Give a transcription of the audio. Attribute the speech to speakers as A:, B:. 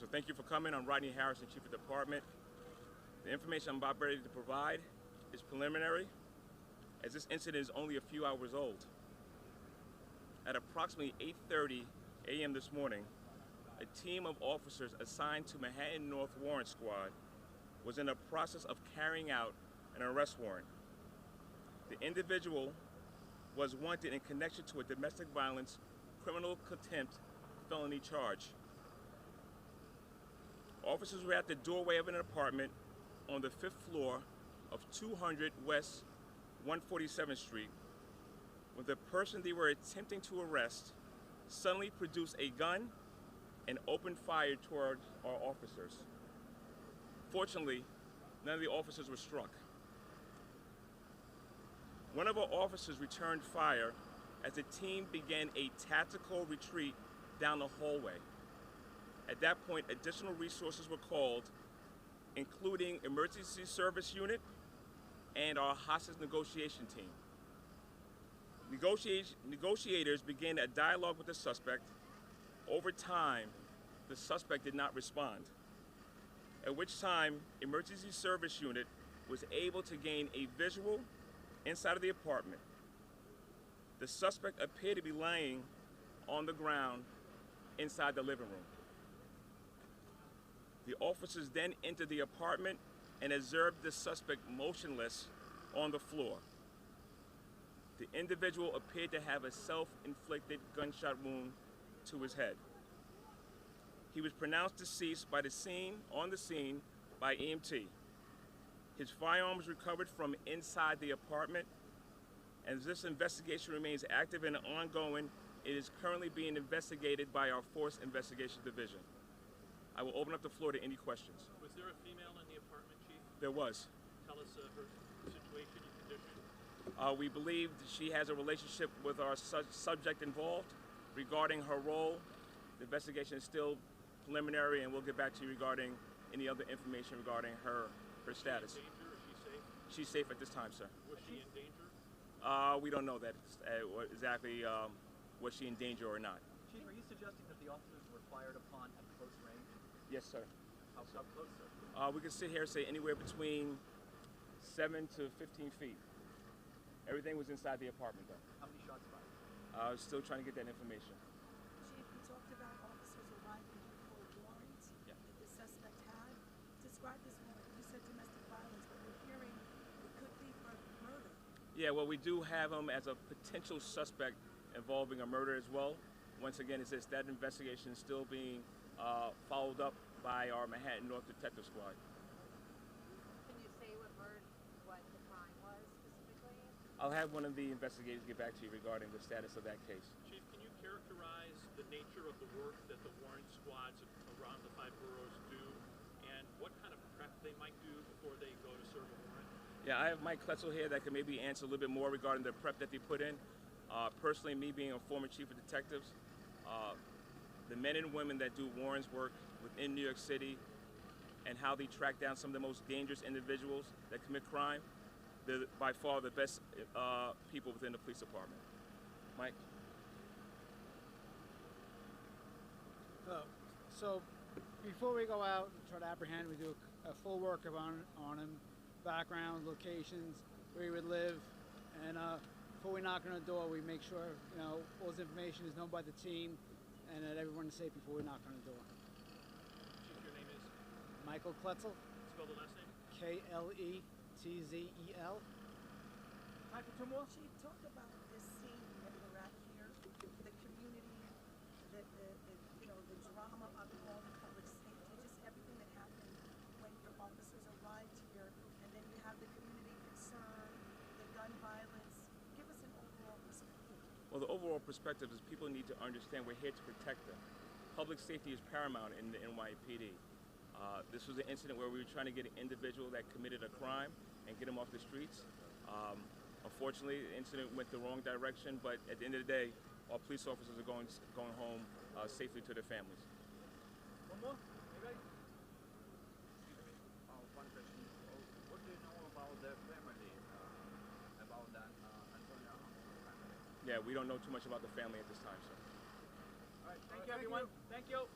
A: So thank you for coming. I'm Rodney Harrison, Chief of Department. The information I'm about ready to provide is preliminary, as this incident is only a few hours old. At approximately 8:30 a.m. this morning, a team of officers assigned to Manhattan North Warrant Squad was in the process of carrying out an arrest warrant. The individual was wanted in connection to a domestic violence criminal contempt felony charge. Officers were at the doorway of an apartment on the 5th floor of 200 West 147th Street when the person they were attempting to arrest suddenly produced a gun and opened fire toward our officers. Fortunately, none of the officers were struck. One of our officers returned fire as the team began a tactical retreat down the hallway. At that point, additional resources were called, including emergency service unit and our hostage negotiation team. Negotiators began a dialogue with the suspect. Over time, the suspect did not respond, at which time emergency service unit was able to gain a visual inside of the apartment. The suspect appeared to be lying on the ground inside the living room. The officers then entered the apartment and observed the suspect motionless on the floor. The individual appeared to have a self-inflicted gunshot wound to his head. He was pronounced deceased on the scene by EMT. His firearm was recovered from inside the apartment, and as this investigation remains active and ongoing, it is currently being investigated by our Force Investigation Division. I will open up the floor to any questions.
B: Was there a female in the apartment, Chief?
A: There was.
B: Tell us her situation and condition.
A: We believe that she has a relationship with our subject involved. Regarding her role, the investigation is still preliminary, and we'll get back to you regarding any other information regarding her status.
B: Is she in danger? Is she safe?
A: She's safe at this time, sir.
B: Was she in danger?
A: We don't know that exactly was she in danger or not.
C: Chief, are you suggesting that the officers were fired upon at close range?
A: Yes, sir.
C: How close, sir?
A: We can sit here and say anywhere between 7 to 15 feet. Everything was inside the apartment, though.
C: How many shots fired?
A: Still trying to get that information.
D: Chief, you talked about officers arriving for warrants that the suspect had. Describe this warrant. You said domestic violence, but we're hearing it could be for murder.
A: Yeah, well, we do have him as a potential suspect involving a murder as well. Once again, it says that investigation is still being followed up by our Manhattan North Detective Squad.
E: Can you say what the crime was specifically?
A: I'll have one of the investigators get back to you regarding the status of that case.
B: Chief, can you characterize the nature of the work that the warrant squads around the 5 boroughs do, and what kind of prep they might do before they go to serve a warrant?
A: Yeah, I have Mike Kletzel here that can maybe answer a little bit more regarding the prep that they put in. Personally, me being a former chief of detectives, the men and women that do warrants work within New York City and how they track down some of the most dangerous individuals that commit crime, they're by far the best people within the police department. Mike?
F: So before we go out and try to apprehend, we do a full workup on him, background, locations, where he would live, and before we knock on the door, we make sure all this information is known by the team and that everyone is safe before we knock on the door.
B: Chief, your name is?
F: Michael Kletzel.
B: Spell the last name?
F: Kletzel.
C: Time for 2 more?
D: Chief, talk about this scene that we're at here, the community, the drama of it all, the public safety, just everything that happened when your officers arrived here, and then you have the community concern, the gun violence. Give us an overall perspective.
A: Well, the overall perspective is people need to understand we're here to protect them. Public safety is paramount in the NYPD. This was an incident where we were trying to get an individual that committed a crime and get him off the streets. Unfortunately, the incident went the wrong direction, but at the end of the day, our police officers are going home safely to their families.
C: One more? Anybody?
G: One question. What do you know about their family, about that Antonio family?
A: Yeah, we don't know too much about the family at this time, sir.
C: All right, thank you, everyone. Thank you.